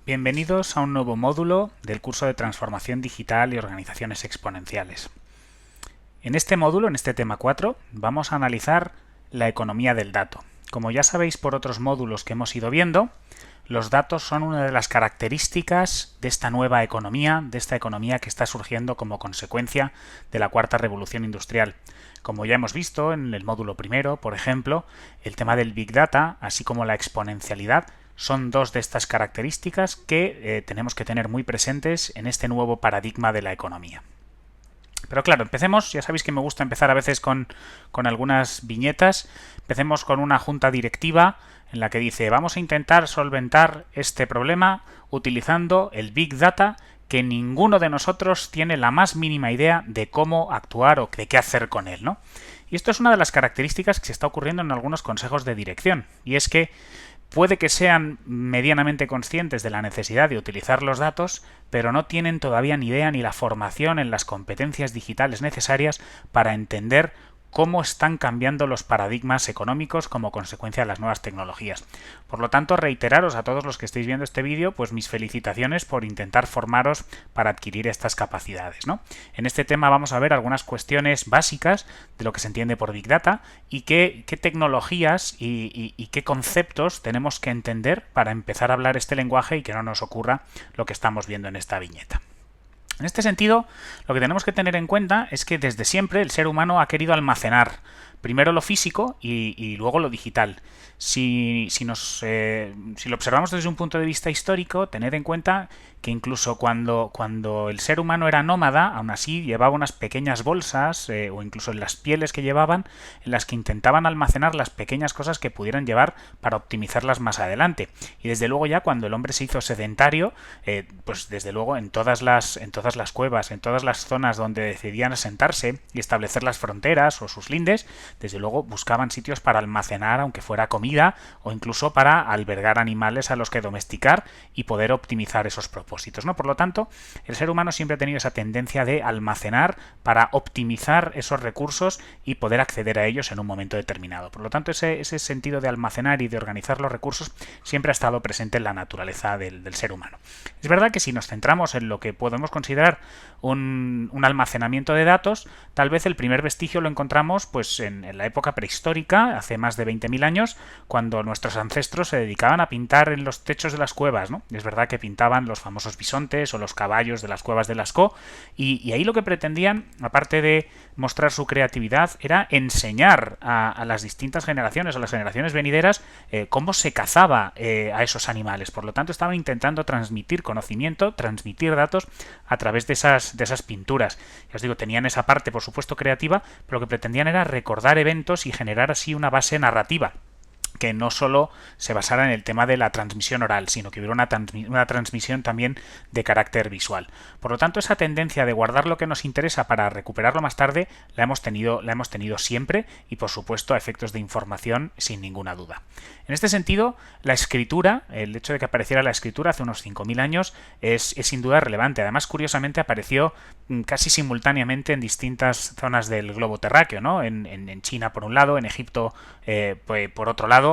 Bienvenidos a un nuevo módulo del curso de Transformación Digital y Organizaciones Exponenciales. En este módulo, en este tema 4, vamos a analizar la economía del dato. Como ya sabéis por otros módulos que hemos ido viendo, los datos son una de las características de esta nueva economía, de esta economía que está surgiendo como consecuencia de la cuarta revolución industrial. Como ya hemos visto en el módulo primero, por ejemplo, el tema del Big Data, así como la exponencialidad, son dos de estas características que tenemos que tener muy presentes en este nuevo paradigma de la economía. Pero claro, empecemos, ya sabéis que me gusta empezar a veces con algunas viñetas. Empecemos con una junta directiva en la que dice: vamos a intentar solventar este problema utilizando el Big Data, que ninguno de nosotros tiene la más mínima idea de cómo actuar o de qué hacer con él, ¿no? Y esto es una de las características que se está ocurriendo en algunos consejos de dirección, y es que puede que sean medianamente conscientes de la necesidad de utilizar los datos, pero no tienen todavía ni idea ni la formación en las competencias digitales necesarias para entender cómo están cambiando los paradigmas económicos como consecuencia de las nuevas tecnologías. Por lo tanto, reiteraros a todos los que estéis viendo este vídeo, pues mis felicitaciones por intentar formaros para adquirir estas capacidades, ¿no? En este tema vamos a ver algunas cuestiones básicas de lo que se entiende por Big Data y qué tecnologías y qué conceptos tenemos que entender para empezar a hablar este lenguaje y que no nos ocurra lo que estamos viendo en esta viñeta. En este sentido, lo que tenemos que tener en cuenta es que desde siempre el ser humano ha querido almacenar primero lo físico y luego lo digital. Si lo observamos desde un punto de vista histórico, tened en cuenta que incluso cuando el ser humano era nómada, aún así llevaba unas pequeñas bolsas o incluso en las pieles que llevaban, en las que intentaban almacenar las pequeñas cosas que pudieran llevar para optimizarlas más adelante. Y desde luego ya cuando el hombre se hizo sedentario, pues desde luego en todas las cuevas, en todas las zonas donde decidían asentarse y establecer las fronteras o sus lindes, desde luego buscaban sitios para almacenar, aunque fuera comida, o incluso para albergar animales a los que domesticar y poder optimizar esos propósitos, ¿no? Por lo tanto, el ser humano siempre ha tenido esa tendencia de almacenar para optimizar esos recursos y poder acceder a ellos en un momento determinado. Por lo tanto, ese sentido de almacenar y de organizar los recursos siempre ha estado presente en la naturaleza del ser humano. Es verdad que si nos centramos en lo que podemos considerar un almacenamiento de datos, tal vez el primer vestigio lo encontramos pues en la época prehistórica, hace más de 20.000 años, cuando nuestros ancestros se dedicaban a pintar en los techos de las cuevas, ¿no? Es verdad que pintaban los famosos bisontes o los caballos de las cuevas de Lascaux, y ahí lo que pretendían, aparte de mostrar su creatividad, era enseñar a las distintas generaciones, a las generaciones venideras, cómo se cazaba a esos animales. Por lo tanto, estaban intentando transmitir conocimiento, transmitir datos a través de esas pinturas. Ya os digo, tenían esa parte, por supuesto, creativa, pero lo que pretendían era recordar eventos y generar así una base narrativa que no solo se basara en el tema de la transmisión oral, sino que hubiera una transmisión también de carácter visual. Por lo tanto, esa tendencia de guardar lo que nos interesa para recuperarlo más tarde la hemos tenido siempre y, por supuesto, a efectos de información, sin ninguna duda. En este sentido, la escritura, el hecho de que apareciera la escritura hace unos 5.000 años es sin duda relevante. Además, curiosamente, apareció casi simultáneamente en distintas zonas del globo terráqueo, ¿no? En China por un lado, en Egipto por otro lado.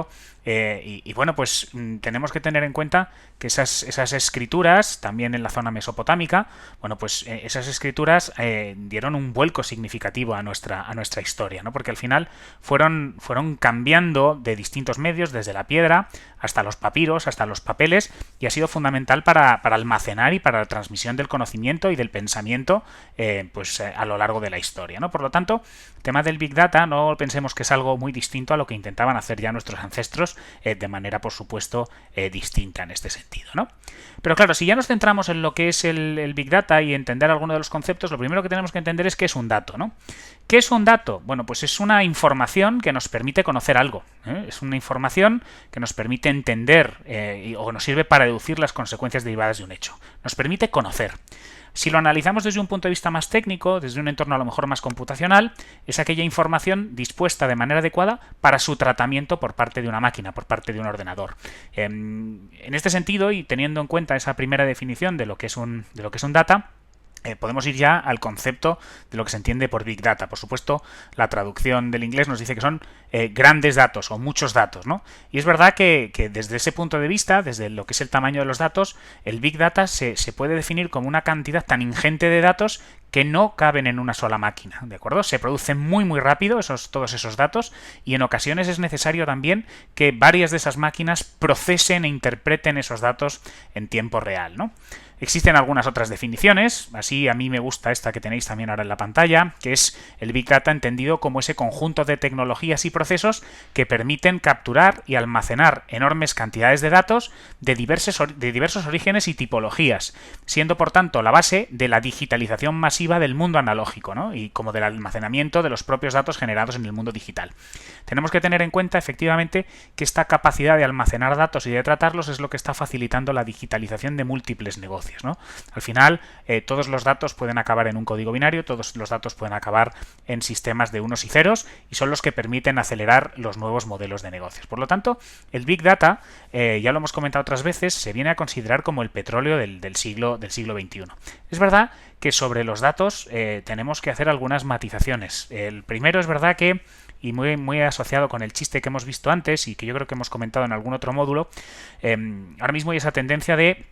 Y bueno, pues tenemos que tener en cuenta que esas escrituras, también en la zona mesopotámica, bueno, pues esas escrituras dieron un vuelco significativo a nuestra historia, ¿no? Porque al final fueron cambiando de distintos medios, desde la piedra hasta los papiros, hasta los papeles, y ha sido fundamental para almacenar y para la transmisión del conocimiento y del pensamiento a lo largo de la historia, ¿no? Por lo tanto, el tema del Big Data no pensemos que es algo muy distinto a lo que intentaban hacer ya nuestros ancestros de manera, por supuesto, distinta en este sentido, ¿no? Pero claro, si ya nos centramos en lo que es el Big Data y entender algunos de los conceptos, lo primero que tenemos que entender es qué es un dato, ¿no? ¿Qué es un dato? Bueno, pues es una información que nos permite conocer algo, ¿eh? Es una información que nos permite entender o nos sirve para deducir las consecuencias derivadas de un hecho. Nos permite conocer. Si lo analizamos desde un punto de vista más técnico, desde un entorno a lo mejor más computacional, es aquella información dispuesta de manera adecuada para su tratamiento por parte de una máquina, por parte de un ordenador. En este sentido, y teniendo en cuenta esa primera definición de lo que es un data, podemos ir ya al concepto de lo que se entiende por Big Data. Por supuesto, la traducción del inglés nos dice que son grandes datos o muchos datos, ¿no? Y es verdad que desde ese punto de vista, desde lo que es el tamaño de los datos, el Big Data se puede definir como una cantidad tan ingente de datos que no caben en una sola máquina, ¿de acuerdo? Se producen muy rápido todos esos datos y en ocasiones es necesario también que varias de esas máquinas procesen e interpreten esos datos en tiempo real, ¿no? Existen algunas otras definiciones, así a mí me gusta esta que tenéis también ahora en la pantalla, que es el Big Data entendido como ese conjunto de tecnologías y procesos que permiten capturar y almacenar enormes cantidades de datos de diversos orígenes y tipologías, siendo por tanto la base de la digitalización masiva del mundo analógico, ¿no? Y como del almacenamiento de los propios datos generados en el mundo digital. Tenemos que tener en cuenta efectivamente que esta capacidad de almacenar datos y de tratarlos es lo que está facilitando la digitalización de múltiples negocios, ¿no? Al final, todos los datos pueden acabar en un código binario, todos los datos pueden acabar en sistemas de unos y ceros y son los que permiten acelerar los nuevos modelos de negocios. Por lo tanto, el Big Data, ya lo hemos comentado otras veces, se viene a considerar como el petróleo del siglo XXI. Es verdad que sobre los datos tenemos que hacer algunas matizaciones. El primero es verdad que, y muy asociado con el chiste que hemos visto antes y que yo creo que hemos comentado en algún otro módulo, ahora mismo hay esa tendencia de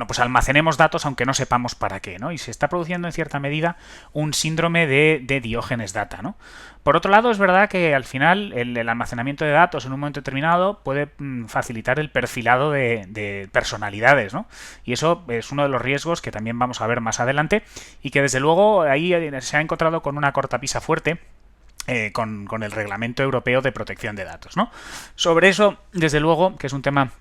pues almacenemos datos aunque no sepamos para qué, ¿no? Y se está produciendo en cierta medida un síndrome de Diógenes Data, ¿no? Por otro lado, es verdad que al final el almacenamiento de datos en un momento determinado puede facilitar el perfilado de personalidades, ¿no? Y eso es uno de los riesgos que también vamos a ver más adelante y que desde luego ahí se ha encontrado con una cortapisa fuerte con el Reglamento Europeo de Protección de Datos, ¿no? Sobre eso, desde luego, que es un tema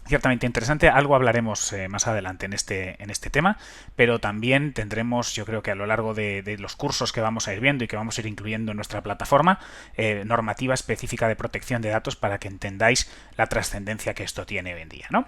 ciertamente interesante, algo hablaremos más adelante en este tema, pero también tendremos, yo creo que a lo largo de los cursos que vamos a ir viendo y que vamos a ir incluyendo en nuestra plataforma, normativa específica de protección de datos para que entendáis la trascendencia que esto tiene hoy en día, ¿no?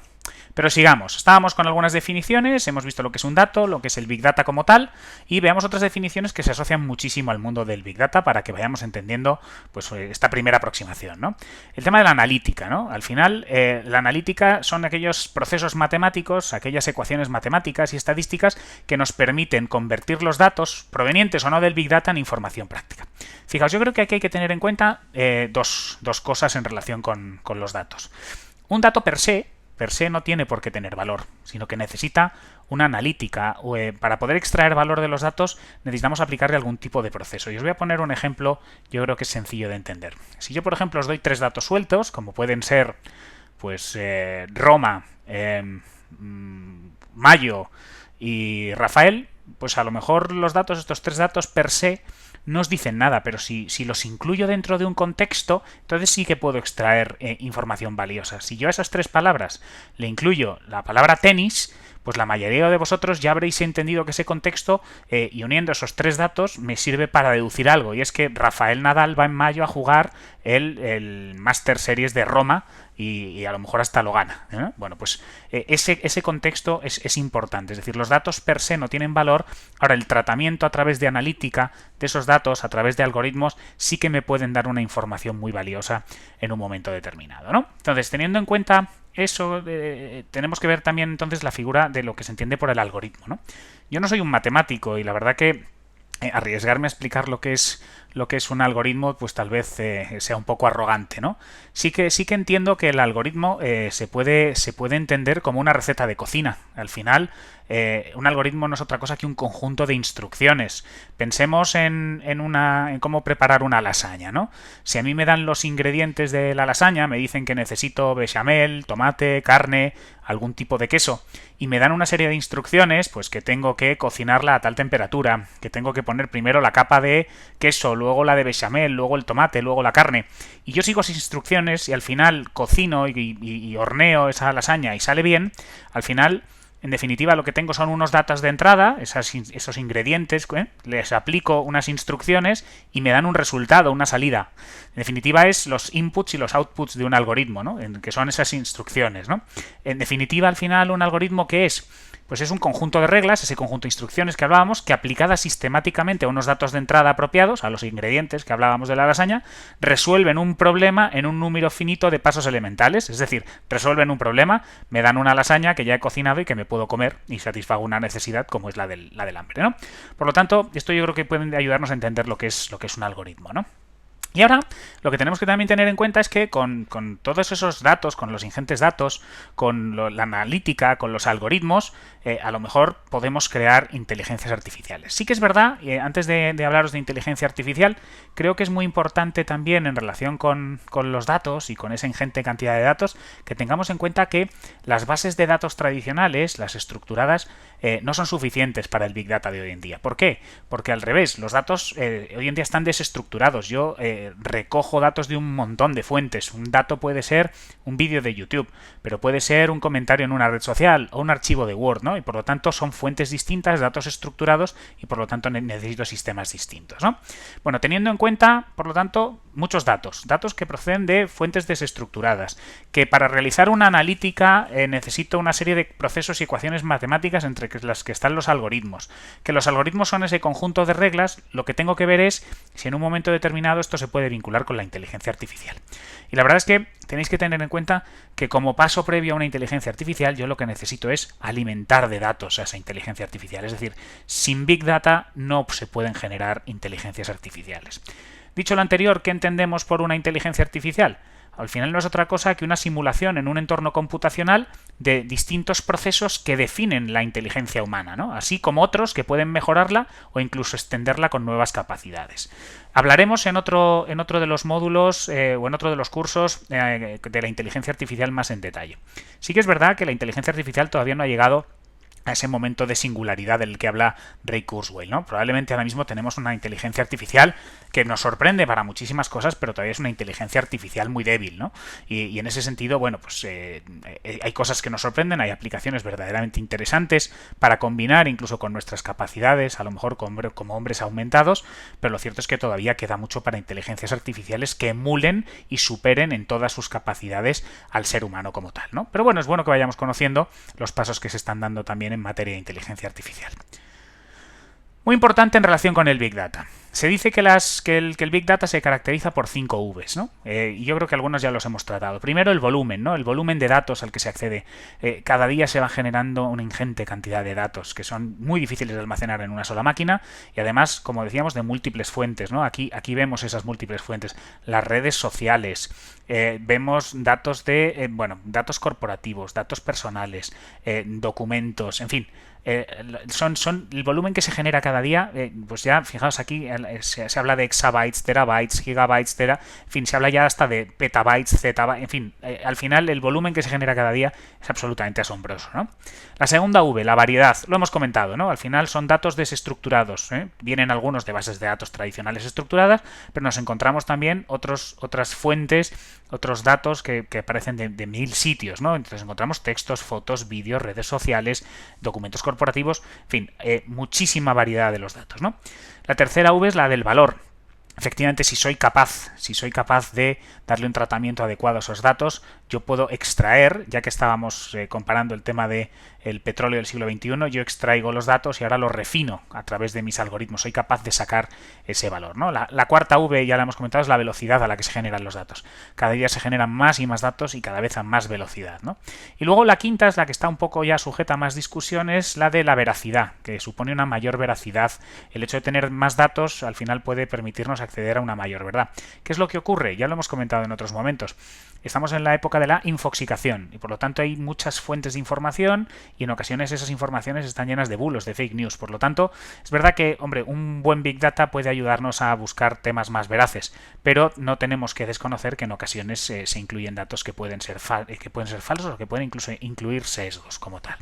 Pero sigamos, estábamos con algunas definiciones, hemos visto lo que es un dato, lo que es el Big Data como tal, y veamos otras definiciones que se asocian muchísimo al mundo del Big Data para que vayamos entendiendo pues esta primera aproximación, ¿no? El tema de la analítica, ¿no? Al final, la analítica son aquellos procesos matemáticos, aquellas ecuaciones matemáticas y estadísticas que nos permiten convertir los datos, provenientes o no del Big Data, en información práctica. Fijaos, yo creo que aquí hay que tener en cuenta dos cosas en relación con los datos. Un dato per se no tiene por qué tener valor, sino que necesita una analítica. Para poder extraer valor de los datos necesitamos aplicarle algún tipo de proceso. Y os voy a poner un ejemplo, yo creo que es sencillo de entender. Si yo, por ejemplo, os doy 3 datos sueltos, como pueden ser pues Roma, Mayo y Rafael, pues a lo mejor estos 3 datos per se no os dicen nada, pero si los incluyo dentro de un contexto, entonces sí que puedo extraer información valiosa. Si yo a esas 3 palabras le incluyo la palabra tenis, pues la mayoría de vosotros ya habréis entendido que ese contexto, y uniendo esos 3 datos, me sirve para deducir algo, y es que Rafael Nadal va en mayo a jugar el Master Series de Roma y a lo mejor hasta lo gana, ¿eh? Bueno, pues ese contexto es importante, es decir, los datos per se no tienen valor. Ahora, el tratamiento a través de analítica de esos datos, a través de algoritmos, sí que me pueden dar una información muy valiosa en un momento determinado, ¿no? Entonces, teniendo en cuenta eso, tenemos que ver también entonces la figura de lo que se entiende por el algoritmo, ¿no? Yo no soy un matemático y la verdad que arriesgarme a explicar lo que es un algoritmo, pues tal vez sea un poco arrogante, ¿no? Sí que entiendo que el algoritmo se puede entender como una receta de cocina. Al final, un algoritmo no es otra cosa que un conjunto de instrucciones. Pensemos en cómo preparar una lasaña, ¿no? Si a mí me dan los ingredientes de la lasaña, me dicen que necesito bechamel, tomate, carne, algún tipo de queso, y me dan una serie de instrucciones, pues que tengo que cocinarla a tal temperatura, que tengo que poner primero la capa de queso, luego la de bechamel, luego el tomate, luego la carne, y yo sigo esas instrucciones y al final cocino y horneo esa lasaña y sale bien. Al final, en definitiva, lo que tengo son unos datos de entrada, esos ingredientes, les aplico unas instrucciones y me dan un resultado, una salida. En definitiva, es los inputs y los outputs de un algoritmo, ¿no? Que son esas instrucciones, ¿no? En definitiva, al final, un algoritmo, ¿qué es? Pues es un conjunto de reglas, ese conjunto de instrucciones que hablábamos, que aplicadas sistemáticamente a unos datos de entrada apropiados, a los ingredientes que hablábamos de la lasaña, resuelven un problema en un número finito de pasos elementales. Es decir, resuelven un problema, me dan una lasaña que ya he cocinado y que me puedo comer y satisfago una necesidad como es la del hambre, ¿no? Por lo tanto, esto yo creo que puede ayudarnos a entender lo que es un algoritmo, ¿no? Y ahora, lo que tenemos que también tener en cuenta es que con todos esos datos, con los ingentes datos, con la analítica, con los algoritmos, a lo mejor podemos crear inteligencias artificiales. Sí que es verdad, antes de hablaros de inteligencia artificial, creo que es muy importante también en relación con los datos y con esa ingente cantidad de datos, que tengamos en cuenta que las bases de datos tradicionales, las estructuradas, no son suficientes para el Big Data de hoy en día. ¿Por qué? Porque al revés, los datos hoy en día están desestructurados. Yo recojo datos de un montón de fuentes. Un dato puede ser un vídeo de YouTube, pero puede ser un comentario en una red social o un archivo de Word, ¿no? Y por lo tanto son fuentes distintas, datos estructurados y por lo tanto necesito sistemas distintos, ¿no? Bueno, teniendo en cuenta, por lo tanto, muchos datos que proceden de fuentes desestructuradas, que para realizar una analítica necesito una serie de procesos y ecuaciones matemáticas entre las que están los algoritmos, que los algoritmos son ese conjunto de reglas. Lo que tengo que ver es si en un momento determinado esto se puede vincular con la inteligencia artificial. Y la verdad es que tenéis que tener en cuenta que como paso previo a una inteligencia artificial, yo lo que necesito es alimentar de datos a esa inteligencia artificial. Es decir, sin Big Data no se pueden generar inteligencias artificiales. Dicho lo anterior, ¿qué entendemos por una inteligencia artificial? Al final no es otra cosa que una simulación en un entorno computacional de distintos procesos que definen la inteligencia humana, ¿no? Así como otros que pueden mejorarla o incluso extenderla con nuevas capacidades. Hablaremos en otro de los módulos o en otro de los cursos de la inteligencia artificial más en detalle. Sí que es verdad que la inteligencia artificial todavía no ha llegado a ese momento de singularidad del que habla Ray Kurzweil, ¿no? Probablemente ahora mismo tenemos una inteligencia artificial que nos sorprende para muchísimas cosas, pero todavía es una inteligencia artificial muy débil, ¿no? Y en ese sentido, bueno, pues hay cosas que nos sorprenden, hay aplicaciones verdaderamente interesantes para combinar incluso con nuestras capacidades, a lo mejor como hombres aumentados, pero lo cierto es que todavía queda mucho para inteligencias artificiales que emulen y superen en todas sus capacidades al ser humano como tal, ¿no? Pero bueno, es bueno que vayamos conociendo los pasos que se están dando también en materia de inteligencia artificial. Muy importante en relación con el Big Data. Se dice que el Big Data se caracteriza por 5 Vs, ¿no? Y yo creo que algunos ya los hemos tratado. Primero, el volumen, ¿no? El volumen de datos al que se accede. Cada día se va generando una ingente cantidad de datos que son muy difíciles de almacenar en una sola máquina y además, como decíamos, de múltiples fuentes, ¿no? Aquí vemos esas múltiples fuentes. Las redes sociales, vemos datos datos corporativos, datos personales, documentos, en fin. Son el volumen que se genera cada día, pues ya fijaos aquí se habla de exabytes, terabytes, gigabytes, en fin, se habla ya hasta de petabytes, zettabytes, en fin, al final el volumen que se genera cada día es absolutamente asombroso, ¿no? La segunda V, la variedad, lo hemos comentado, ¿no? Al final son datos desestructurados, vienen algunos de bases de datos tradicionales estructuradas, pero nos encontramos también otras fuentes, otros datos que aparecen de 1000 sitios, ¿no? Entonces encontramos textos, fotos, vídeos, redes sociales, documentos corporativos, en fin, muchísima variedad de los datos, ¿no? La tercera V es la del valor. Efectivamente, si soy capaz de darle un tratamiento adecuado a esos datos, yo puedo extraer, ya que estábamos comparando el tema de el petróleo del siglo XXI, yo extraigo los datos y ahora los refino a través de mis algoritmos. Soy capaz de sacar ese valor, ¿no? La cuarta V, ya la hemos comentado, es la velocidad a la que se generan los datos. Cada día se generan más y más datos y cada vez a más velocidad, ¿no? Y luego la quinta es la que está un poco ya sujeta a más discusiones, la de la veracidad, que supone una mayor veracidad. El hecho de tener más datos al final puede permitirnos acceder a una mayor verdad. ¿Qué es lo que ocurre? Ya lo hemos comentado en otros momentos. Estamos en la época de la infoxicación y por lo tanto hay muchas fuentes de información y en ocasiones esas informaciones están llenas de bulos, de fake news. Por lo tanto, es verdad que, hombre, un buen Big Data puede ayudarnos a buscar temas más veraces, pero no tenemos que desconocer que en ocasiones se incluyen datos que pueden ser falsos o que pueden incluso incluir sesgos como tal.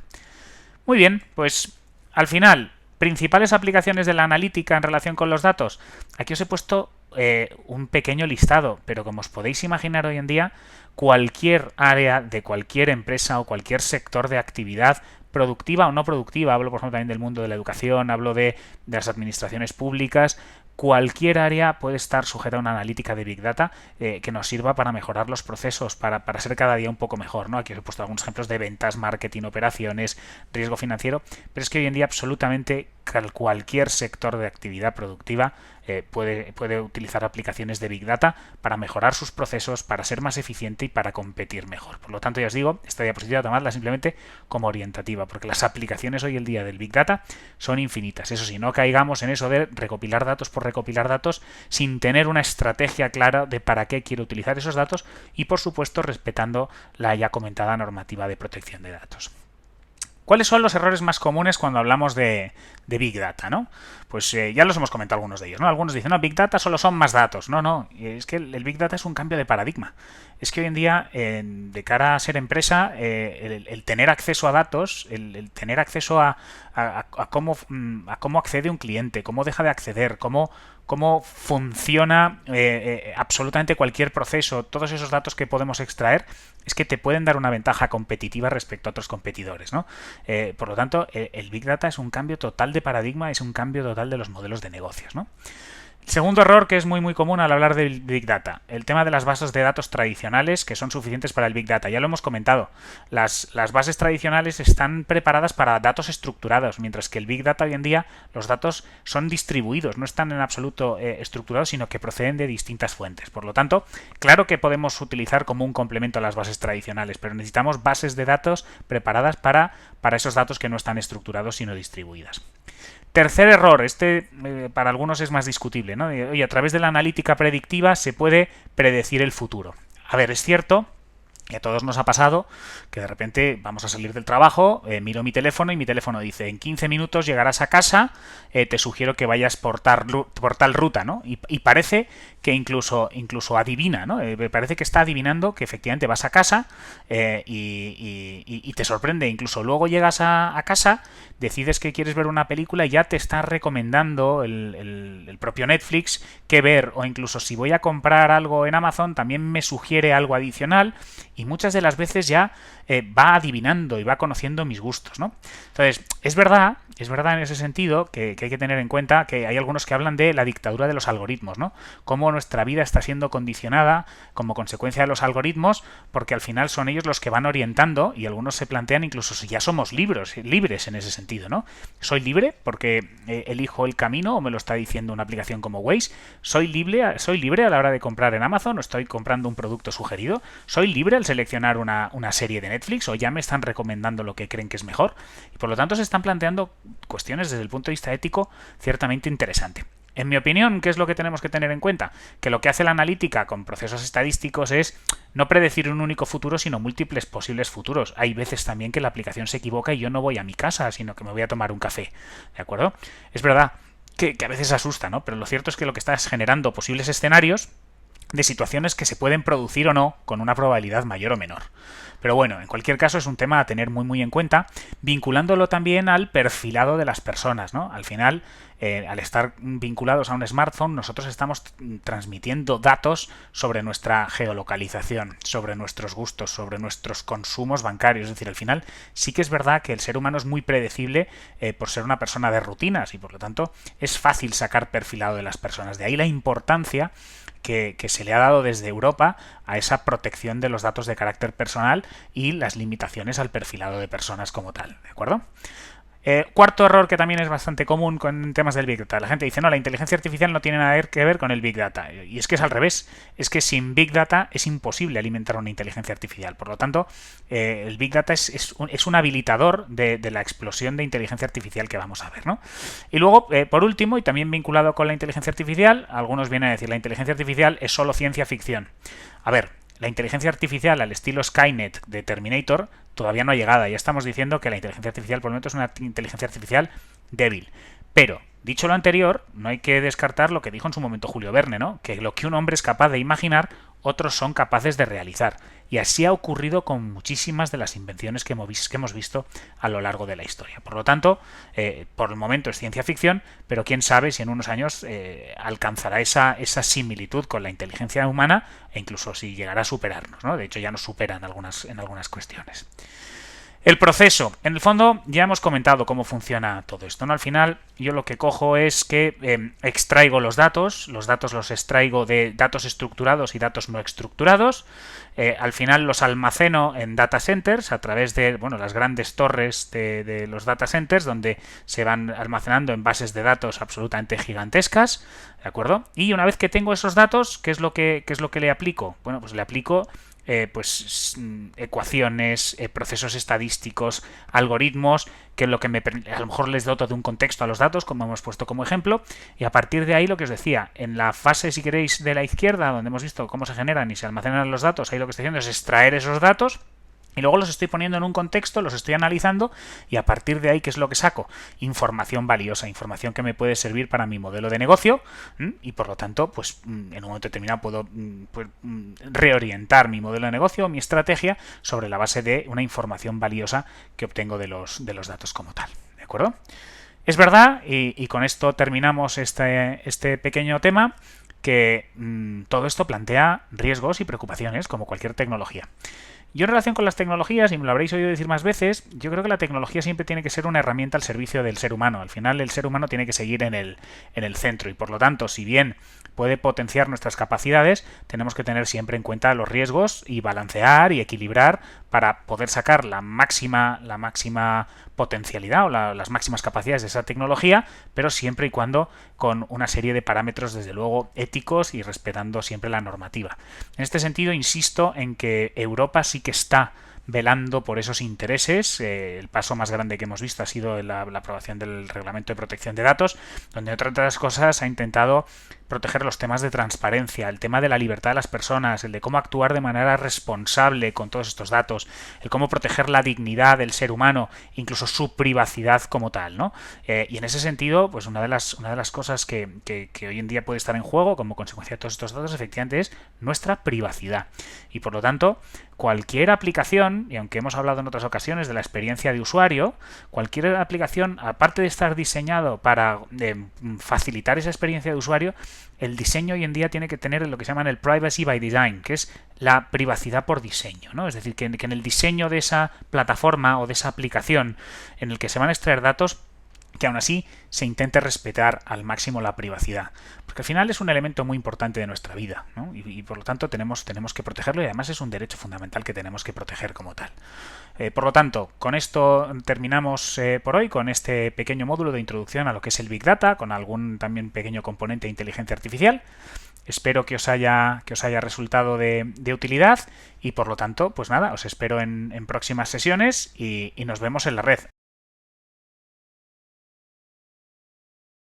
Muy bien, pues al final, principales aplicaciones de la analítica en relación con los datos. Aquí os he puesto un pequeño listado, pero como os podéis imaginar hoy en día, cualquier área de cualquier empresa o cualquier sector de actividad productiva o no productiva, hablo por ejemplo también del mundo de la educación, hablo de las administraciones públicas, cualquier área puede estar sujeta a una analítica de Big Data que nos sirva para mejorar los procesos, para ser cada día un poco mejor, ¿no? Aquí os he puesto algunos ejemplos de ventas, marketing, operaciones, riesgo financiero, pero es que hoy en día absolutamente cualquier sector de actividad productiva puede utilizar aplicaciones de Big Data para mejorar sus procesos, para ser más eficiente y para competir mejor. Por lo tanto, ya os digo, esta diapositiva tomadla simplemente como orientativa, porque las aplicaciones hoy en día del Big Data son infinitas. Eso sí, no caigamos en eso de recopilar datos por recopilar datos sin tener una estrategia clara de para qué quiero utilizar esos datos y, por supuesto, respetando la ya comentada normativa de protección de datos. ¿Cuáles son los errores más comunes cuando hablamos de Big Data, ¿no? Pues ya los hemos comentado algunos de ellos, ¿no? Algunos dicen, no, Big Data solo son más datos. No, es que el Big Data es un cambio de paradigma. Es que hoy en día, de cara a ser empresa, el tener acceso a datos, el tener acceso a cómo accede un cliente, cómo deja de acceder, cómo funciona absolutamente cualquier proceso, todos esos datos que podemos extraer, es que te pueden dar una ventaja competitiva respecto a otros competidores, ¿no? Por lo tanto, el Big Data es un cambio total de paradigma, es un cambio total de los modelos de negocios, ¿no? Segundo error que es muy común al hablar del Big Data, el tema de las bases de datos tradicionales que son suficientes para el Big Data. Ya lo hemos comentado, las bases tradicionales están preparadas para datos estructurados, mientras que el Big Data hoy en día los datos son distribuidos, no están en absoluto estructurados, sino que proceden de distintas fuentes. Por lo tanto, claro que podemos utilizar como un complemento a las bases tradicionales, pero necesitamos bases de datos preparadas para esos datos que no están estructurados sino distribuidas. Tercer error, para algunos es más discutible, ¿no? Oye, a través de la analítica predictiva se puede predecir el futuro. A ver, es cierto, y a todos nos ha pasado que de repente vamos a salir del trabajo, miro mi teléfono y mi teléfono dice, en 15 minutos llegarás a casa, te sugiero que vayas por tal ruta, ¿no? Y parece que incluso adivina, ¿no? Parece que está adivinando que efectivamente vas a casa y te sorprende. Incluso luego llegas a casa, decides que quieres ver una película y ya te está recomendando el propio Netflix qué ver, o incluso si voy a comprar algo en Amazon también me sugiere algo adicional y muchas de las veces ya va adivinando y va conociendo mis gustos, ¿no? Entonces, es verdad en ese sentido que hay que tener en cuenta que hay algunos que hablan de la dictadura de los algoritmos, ¿no? Cómo nuestra vida está siendo condicionada como consecuencia de los algoritmos, porque al final son ellos los que van orientando, y algunos se plantean incluso si ya somos libres en ese sentido, ¿no? ¿Soy libre porque elijo el camino o me lo está diciendo una aplicación como Waze? ¿Soy libre a la hora de comprar en Amazon o estoy comprando un producto sugerido? ¿Soy libre al seleccionar una serie de Netflix o ya me están recomendando lo que creen que es mejor? Y por lo tanto se están planteando cuestiones desde el punto de vista ético ciertamente interesante. En mi opinión, ¿qué es lo que tenemos que tener en cuenta? Que lo que hace la analítica con procesos estadísticos es no predecir un único futuro, sino múltiples posibles futuros. Hay veces también que la aplicación se equivoca y yo no voy a mi casa, sino que me voy a tomar un café. ¿De acuerdo? Es verdad que a veces asusta, ¿no? Pero lo cierto es que lo que está es generando posibles escenarios de situaciones que se pueden producir o no con una probabilidad mayor o menor. Pero bueno, en cualquier caso es un tema a tener muy en cuenta, vinculándolo también al perfilado de las personas, ¿no? Al final, al estar vinculados a un smartphone, nosotros estamos transmitiendo datos sobre nuestra geolocalización, sobre nuestros gustos, sobre nuestros consumos bancarios. Es decir, al final sí que es verdad que el ser humano es muy predecible por ser una persona de rutinas y por lo tanto es fácil sacar perfilado de las personas. De ahí la importancia que se le ha dado desde Europa a esa protección de los datos de carácter personal y las limitaciones al perfilado de personas como tal, ¿de acuerdo? Cuarto error que también es bastante común con temas del Big Data. La gente dice, no, la inteligencia artificial no tiene nada que ver con el Big Data. Y es que es al revés. Es que sin Big Data es imposible alimentar una inteligencia artificial. Por lo tanto, el Big Data es un habilitador de la explosión de inteligencia artificial que vamos a ver, ¿no? Y luego, por último, y también vinculado con la inteligencia artificial, algunos vienen a decir, la inteligencia artificial es solo ciencia ficción. A ver, la inteligencia artificial al estilo Skynet de Terminator todavía no ha llegado. Ya estamos diciendo que la inteligencia artificial por el momento es una inteligencia artificial débil. Pero, dicho lo anterior, no hay que descartar lo que dijo en su momento Julio Verne, ¿no? Que lo que un hombre es capaz de imaginar, otros son capaces de realizar. Y así ha ocurrido con muchísimas de las invenciones que hemos visto a lo largo de la historia. Por lo tanto, por el momento es ciencia ficción, pero quién sabe si en unos años alcanzará esa similitud con la inteligencia humana e incluso si llegará a superarnos, ¿no? De hecho, ya nos supera en algunas cuestiones. El proceso. En el fondo ya hemos comentado cómo funciona todo esto, ¿no? Al final yo lo que cojo es que extraigo los datos los extraigo de datos estructurados y datos no estructurados, al final los almaceno en data centers a través de las grandes torres de los data centers, donde se van almacenando en bases de datos absolutamente gigantescas, ¿de acuerdo? Y una vez que tengo esos datos, ¿qué es lo que le aplico? Bueno, pues le aplico ecuaciones, procesos estadísticos, algoritmos, que es lo que a lo mejor les doto de un contexto a los datos, como hemos puesto como ejemplo, y a partir de ahí lo que os decía, en la fase, si queréis, de la izquierda, donde hemos visto cómo se generan y se almacenan los datos, ahí lo que estoy haciendo es extraer esos datos, y luego los estoy poniendo en un contexto, los estoy analizando y a partir de ahí, ¿qué es lo que saco? Información valiosa, información que me puede servir para mi modelo de negocio y por lo tanto, pues en un momento determinado puedo reorientar mi modelo de negocio, mi estrategia sobre la base de una información valiosa que obtengo de los datos como tal. ¿De acuerdo? Es verdad, y con esto terminamos este pequeño tema, que todo esto plantea riesgos y preocupaciones como cualquier tecnología. Yo en relación con las tecnologías, y me lo habréis oído decir más veces, yo creo que la tecnología siempre tiene que ser una herramienta al servicio del ser humano. Al final el ser humano tiene que seguir en el centro y por lo tanto, si bien puede potenciar nuestras capacidades, tenemos que tener siempre en cuenta los riesgos y balancear y equilibrar para poder sacar la máxima potencialidad o las máximas capacidades de esa tecnología, pero siempre y cuando con una serie de parámetros, desde luego, éticos y respetando siempre la normativa. En este sentido, insisto en que Europa sí que está velando por esos intereses. El paso más grande que hemos visto ha sido la aprobación del Reglamento de Protección de Datos, donde entre otras cosas ha intentado proteger los temas de transparencia, el tema de la libertad de las personas, el de cómo actuar de manera responsable con todos estos datos, el cómo proteger la dignidad del ser humano, incluso su privacidad como tal, ¿no? Y en ese sentido, pues una de las cosas que hoy en día puede estar en juego como consecuencia de todos estos datos, efectivamente, es nuestra privacidad. Y por lo tanto, cualquier aplicación, y aunque hemos hablado en otras ocasiones de la experiencia de usuario, cualquier aplicación, aparte de estar diseñado para facilitar esa experiencia de usuario, el diseño hoy en día tiene que tener lo que se llama el privacy by design, que es la privacidad por diseño, ¿no? Es decir, que en el diseño de esa plataforma o de esa aplicación en el que se van a extraer datos, que aún así se intente respetar al máximo la privacidad. Porque al final es un elemento muy importante de nuestra vida, ¿no? Y por lo tanto tenemos que protegerlo y además es un derecho fundamental que tenemos que proteger como tal. Por lo tanto, con esto terminamos por hoy, con este pequeño módulo de introducción a lo que es el Big Data, con algún también pequeño componente de inteligencia artificial. Espero que os haya resultado de utilidad y por lo tanto, pues nada, os espero en próximas sesiones y nos vemos en la red.